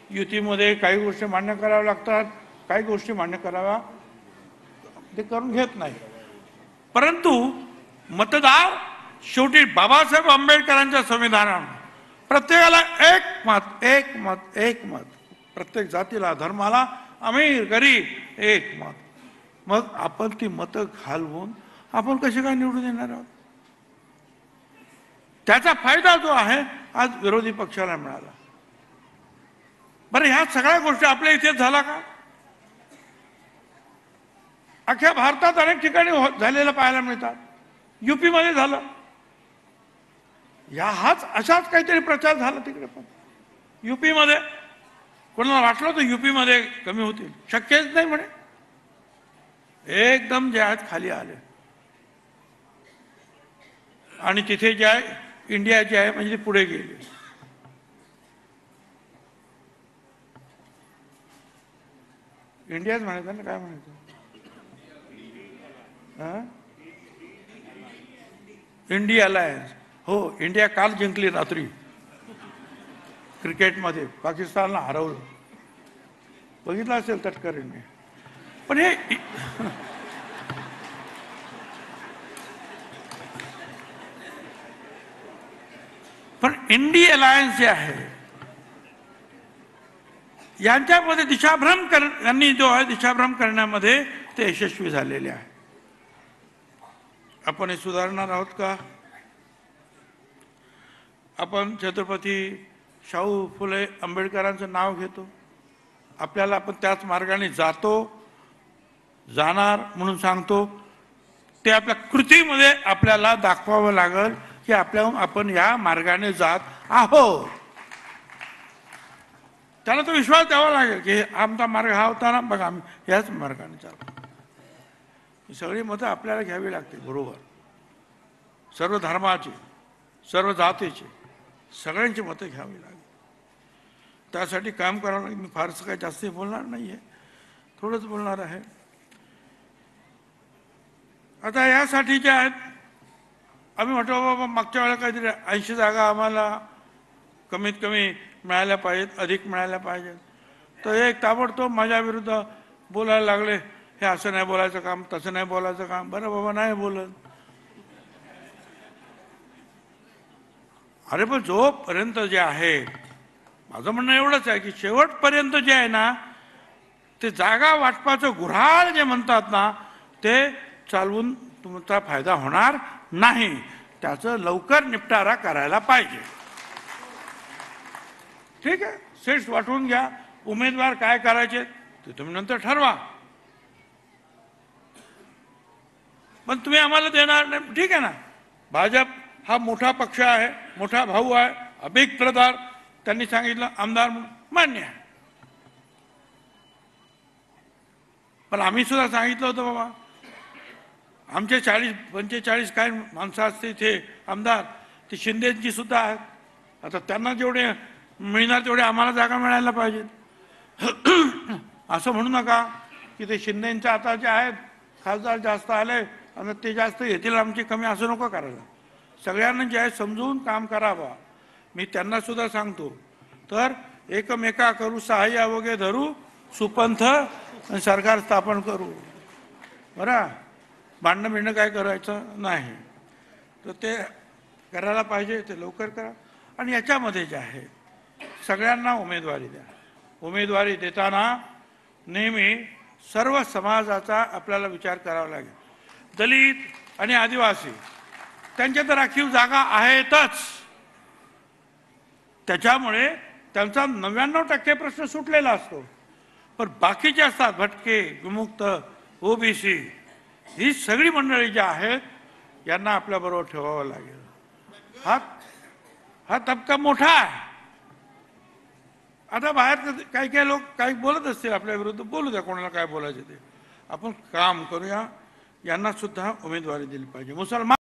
युतीमध्ये काही गोष्टी मान्य कराव्या लागतात, काही गोष्टी मान्य कराव्या ते करून घेत नाही. परंतु मतदार शेवटी बाबासाहेब आंबेडकरांच्या संविधानानं प्रत्येकाला एक मत, एक मत, एक मत, प्रत्येक जातीला धर्माला अमीर गरीब एक मत. मग आपण ती मतं घालवून आपण कसे काय निवडून येणार आहोत? त्याचा फायदा जो आहे आज विरोधी पक्षाला मिळाला. बरं, ह्या सगळ्या गोष्टी आपल्या इथेच झाला का? अख्ख्या भारतात अनेक ठिकाणी झालेलं पाहायला मिळतात. युपी मध्ये झालं, अशाच काहीतरी प्रचार झाला तिकडे. पण युपी मध्ये कोणाला वाटलं तर युपी मध्ये कमी होतील, शक्यच नाही म्हणे. एकदम जे आहेत खाली आले. आणि तिथे जे आहे इंडिया जे आहे म्हणजे पुढे गेले. इंडियाच म्हणायचं ना, काय म्हणायचं? India alliance. हो, इंडिया काल जिंकली रात्री क्रिकेटमध्ये, पाकिस्तानला हरवलं. बघितलं असेल तटकरेंनी. पण हे इंडिया अलायन्स जे आहे यांच्यामध्ये यांनी जो आहे दिशाभ्रम करण्यामध्ये ते यशस्वी झालेले आहे. आपण हे सुधारणार आहोत का? आपण छत्रपती शाहू फुले आंबेडकरांचं नाव घेतो, आपल्याला आपण त्याच मार्गाने जाणार म्हणून सांगतो. ते आपल्या कृतीमध्ये आपल्याला दाखवावं लागेल की आपण या मार्गाने जात आहोत. त्याला तो विश्वास द्यावा लागेल की आमचा मार्ग हा होता ना, बघा आम्ही याच मार्गाने चालतो. ही सगळी मतं आपल्याला घ्यावी लागतील, बरोबर. सर्व धर्माची, सर्व जातीची, सगळ्यांची मतं घ्यावी लागेल. त्यासाठी काम करावं लागेल. मी फारसं काही जास्त बोलणार नाही आहे, थोडंच बोलणार आहे. आता यासाठी जे आहेत, आम्ही म्हटलं बाबा मागच्या वेळेला काहीतरी 80 जागा आम्हाला कमीत कमी मिळाल्या पाहिजेत, अधिक मिळाल्या पाहिजेत. तर एक ताबडतोब माझ्या विरुद्ध बोलायला लागले, हे असं नाही बोलायचं काम, तसं नाही बोलायचं काम. बरं बाबा, नाही बोलत. अरे पण जोपर्यंत जे आहे, माझं म्हणणं एवढंच आहे की शेवटपर्यंत जे आहे ना, ते जागा वाटपाचं गुऱ्हाळ जे म्हणतात ना, ते चालवून तुमचा फायदा होणार नाही. त्याचं लवकर निपटारा करायला पाहिजे. ठीक आहे, सीट्स वाटून घ्या, उमेदवार काय करायचे ते तुम्ही नंतर ठरवा. पण तुम्ही आम्हाला देणार नाही, ठीक आहे ना. भाजप हा मोठा पक्ष आहे, मोठा भाऊ आहे, अभिप्रदार, त्यांनी सांगितलं आमदार मान्य आहे. पण आम्ही सुद्धा सांगितलं होतं बाबा, आमचे 40-45 काय माणसं असते इथे आमदार, ते शिंदेची सुद्धा आहेत. आता त्यांना जेवढे मिळणार तेवढे आम्हाला जागा मिळायला पाहिजेत. असं म्हणू नका की ते शिंदेच्या आता जे आहेत खासदार जास्त आले आणि ते जास्त येतील आमची कमी, असं नको करायला. सगळ्यांना जे आहे समजून काम करावं. मी त्यांना सुद्धा सांगतो, तर एकमेका करू सहाय्या वगैरे धरू, सुपंथ सरकार स्थापन करू. बरं, भांडणं बिणणं काय करायचं नाही. तर ते करायला पाहिजे, ते लवकर करा. आणि याच्यामध्ये जे आहे सगळ्यांना उमेदवारी द्या. उमेदवारी देताना नेहमी सर्व समाजाचा आपल्याला विचार करावा लागेल. दलित आणि आदिवासी त्यांच्या तर राखीव जागा आहेतच, त्याच्यामुळे त्यांचा 99% प्रश्न सुटलेला असतो. पण बाकीचे असतात भटके, विमुक्त, ओबीसी, ही सगळी मंडळी जी आहेत यांना आपल्याबरोबर ठेवावं लागेल. हा तबका मोठा आहे. आता बाहेर काही काही लोक काही बोलत असतील आपल्या विरुद्ध, बोलू द्या, कोणाला काय बोलायचे ते. आपण काम करूया, यांना सुद्धा उमेदवारी दिली पाहिजे. मुसलमान